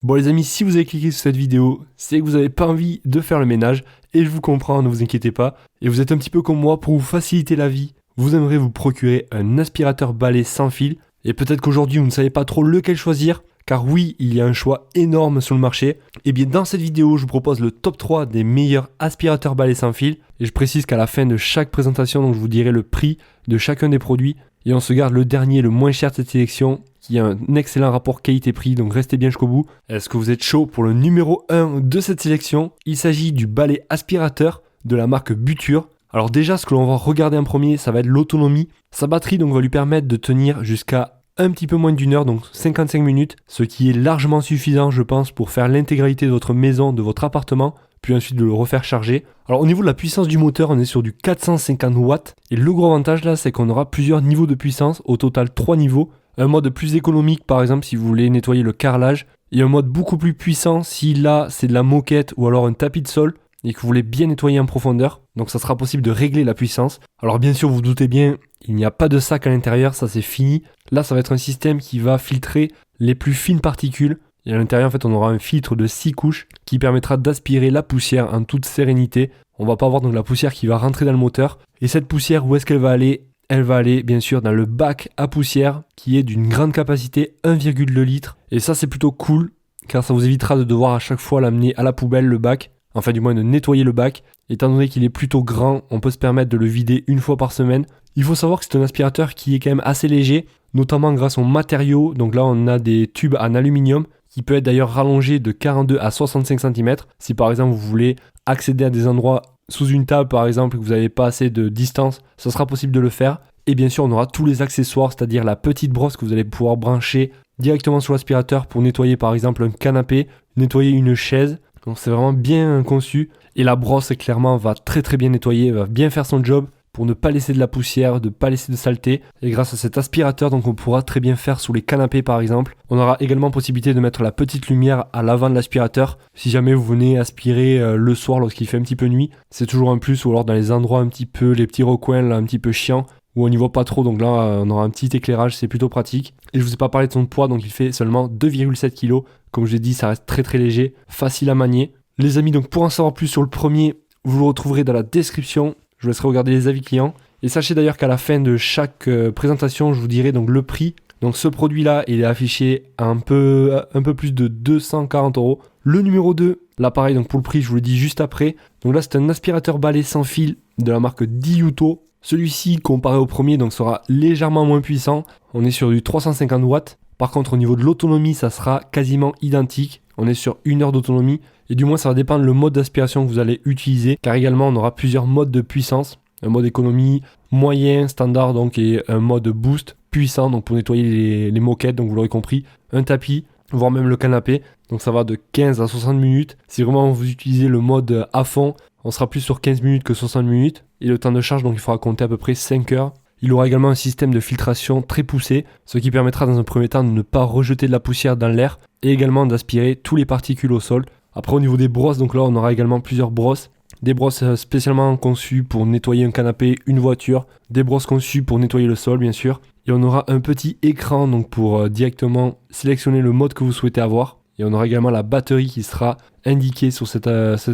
Bon les amis, si vous avez cliqué sur cette vidéo, c'est que vous n'avez pas envie de faire le ménage, et je vous comprends, ne vous inquiétez pas, et vous êtes un petit peu comme moi, pour vous faciliter la vie, vous aimeriez vous procurer un aspirateur balai sans fil, et peut-être qu'aujourd'hui vous ne savez pas trop lequel choisir, car oui, il y a un choix énorme sur le marché, et bien dans cette vidéo, je vous propose le top 3 des meilleurs aspirateurs balai sans fil, et je précise qu'à la fin de chaque présentation, donc je vous dirai le prix de chacun des produits, et on se garde le dernier, le moins cher de cette sélection, qui a un excellent rapport qualité-prix, donc restez bien jusqu'au bout. Est-ce que vous êtes chaud pour le numéro 1 de cette sélection? Il s'agit du balai aspirateur de la marque Buture. Alors déjà, ce que l'on va regarder en premier, ça va être l'autonomie. Sa batterie donc va lui permettre de tenir jusqu'à un petit peu moins d'une heure, donc 55 minutes, ce qui est largement suffisant, je pense, pour faire l'intégralité de votre maison, de votre appartement, puis ensuite de le refaire charger. Alors au niveau de la puissance du moteur, on est sur du 450 watts, et le gros avantage là, c'est qu'on aura plusieurs niveaux de puissance, au total 3 niveaux. Un mode plus économique par exemple si vous voulez nettoyer le carrelage, et un mode beaucoup plus puissant si là c'est de la moquette ou alors un tapis de sol et que vous voulez bien nettoyer en profondeur, donc ça sera possible de régler la puissance. Alors bien sûr vous vous doutez bien, il n'y a pas de sac à l'intérieur, ça c'est fini. Là ça va être un système qui va filtrer les plus fines particules, et à l'intérieur en fait on aura un filtre de 6 couches qui permettra d'aspirer la poussière en toute sérénité. On va pas avoir donc la poussière qui va rentrer dans le moteur, et cette poussière où est-ce qu'elle va aller? Elle va aller bien sûr dans le bac à poussière qui est d'une grande capacité 1,2 litres. Et ça c'est plutôt cool car ça vous évitera de devoir à chaque fois l'amener à la poubelle le bac. Enfin du moins de nettoyer le bac. Étant donné qu'il est plutôt grand, on peut se permettre de le vider une fois par semaine. Il faut savoir que c'est un aspirateur qui est quand même assez léger, notamment grâce aux matériaux. Donc là on a des tubes en aluminium qui peut être d'ailleurs rallongé de 42 à 65 cm. Si par exemple vous voulez accéder à des endroits sous une table par exemple et que vous n'avez pas assez de distance, ça sera possible de le faire. Et bien sûr on aura tous les accessoires, c'est-à-dire la petite brosse que vous allez pouvoir brancher directement sur l'aspirateur pour nettoyer par exemple un canapé, nettoyer une chaise. Donc c'est vraiment bien conçu, et la brosse clairement va très bien nettoyer, va bien faire son job pour ne pas laisser de la poussière, de ne pas laisser de saleté. Et grâce à cet aspirateur, donc on pourra très bien faire sous les canapés par exemple. On aura également possibilité de mettre la petite lumière à l'avant de l'aspirateur. Si jamais vous venez aspirer le soir lorsqu'il fait un petit peu nuit, c'est toujours un plus, ou alors dans les endroits un petit peu, les petits recoins là un petit peu chiants, où on n'y voit pas trop, donc là on aura un petit éclairage, c'est plutôt pratique. Et je vous ai pas parlé de son poids, donc il fait seulement 2,7 kg. Comme je l'ai dit, ça reste très léger, facile à manier. Les amis, donc pour en savoir plus sur le premier, vous le retrouverez dans la description. Je vous laisserai regarder les avis clients. Et sachez d'ailleurs qu'à la fin de chaque présentation, je vous dirai donc le prix. Donc ce produit-là, il est affiché à un peu plus de 240 €. Le numéro 2, là pareil, donc pour le prix, je vous le dis juste après. Donc là, c'est un aspirateur balai sans fil de la marque Diuto. Celui-ci, comparé au premier, donc sera légèrement moins puissant. On est sur du 350 watts. Par contre, au niveau de l'autonomie, ça sera quasiment identique. On est sur 1 heure d'autonomie. Et du moins, ça va dépendre le mode d'aspiration que vous allez utiliser. Car également, on aura plusieurs modes de puissance. Un mode économie, moyen, standard, donc, et un mode boost puissant, donc pour nettoyer les moquettes, donc vous l'aurez compris. Un tapis, voire même le canapé. Donc ça va de 15 à 60 minutes. Si vraiment vous utilisez le mode à fond, on sera plus sur 15 minutes que 60 minutes. Et le temps de charge, donc il faudra compter à peu près 5 heures. Il aura également un système de filtration très poussé, ce qui permettra dans un premier temps de ne pas rejeter de la poussière dans l'air et également d'aspirer tous les particules au sol. Après au niveau des brosses, donc là on aura également plusieurs brosses. Des brosses spécialement conçues pour nettoyer un canapé, une voiture. Des brosses conçues pour nettoyer le sol bien sûr. Et on aura un petit écran donc pour directement sélectionner le mode que vous souhaitez avoir. Et on aura également la batterie qui sera indiquée sur cet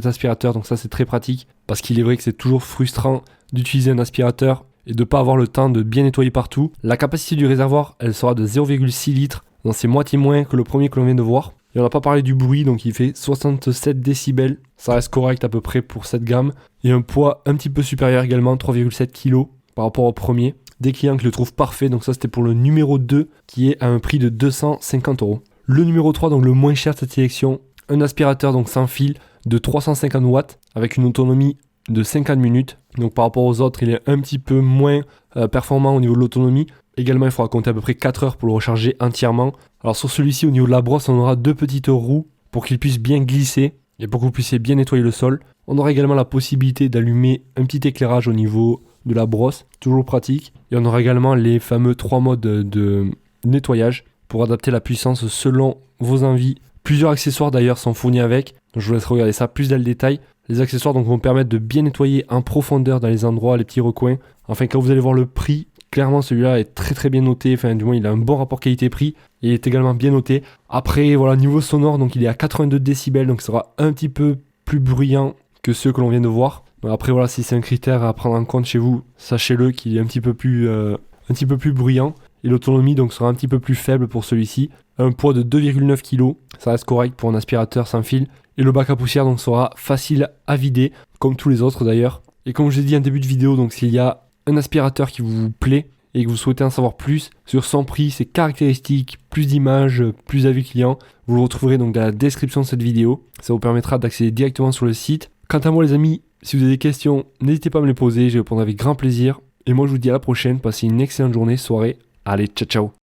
aspirateur. Donc ça c'est très pratique, parce qu'il est vrai que c'est toujours frustrant d'utiliser un aspirateur et de ne pas avoir le temps de bien nettoyer partout. La capacité du réservoir, elle sera de 0,6 litres. Donc c'est moitié moins que le premier que l'on vient de voir. Et on n'a pas parlé du bruit, donc il fait 67 décibels. Ça reste correct à peu près pour cette gamme. Et un poids un petit peu supérieur également, 3,7 kg par rapport au premier. Des clients qui le trouvent parfait, donc ça c'était pour le numéro 2 qui est à un prix de 250 €. Le numéro 3, donc le moins cher de cette sélection, un aspirateur donc sans fil de 350 watts avec une autonomie de 50 minutes. Donc par rapport aux autres, il est un petit peu moins performant au niveau de l'autonomie. Également, il faudra compter à peu près 4 heures pour le recharger entièrement. Alors sur celui-ci, au niveau de la brosse, on aura 2 petites roues pour qu'il puisse bien glisser et pour que vous puissiez bien nettoyer le sol. On aura également la possibilité d'allumer un petit éclairage au niveau de la brosse, toujours pratique. Et on aura également les fameux 3 modes de nettoyage pour adapter la puissance selon vos envies. Plusieurs accessoires d'ailleurs sont fournis avec, donc je vous laisse regarder ça plus dans le détail. Les accessoires donc vont permettre de bien nettoyer en profondeur dans les endroits, les petits recoins. Enfin, quand vous allez voir le prix, Clairement, celui-là est très bien noté, enfin du moins il a un bon rapport qualité-prix et il est également bien noté. Après, voilà, niveau sonore, donc il est à 82 décibels, donc il sera un petit peu plus bruyant que ceux que l'on vient de voir. Donc après, voilà, si c'est un critère à prendre en compte chez vous, sachez-le qu'il est un petit peu plus bruyant. Et l'autonomie donc sera un petit peu plus faible pour celui-ci. Un poids de 2,9 kg, ça reste correct pour un aspirateur sans fil. Et le bac à poussière donc sera facile à vider, comme tous les autres d'ailleurs. Et comme je l'ai dit en début de vidéo, donc s'il y a un aspirateur qui vous plaît et que vous souhaitez en savoir plus sur son prix, ses caractéristiques, plus d'images, plus d'avis clients, vous le retrouverez donc dans la description de cette vidéo. Ça vous permettra d'accéder directement sur le site. Quant à moi les amis, si vous avez des questions, n'hésitez pas à me les poser, je répondrai avec grand plaisir. Et moi je vous dis à la prochaine, passez une excellente journée, soirée. Allez, ciao ciao.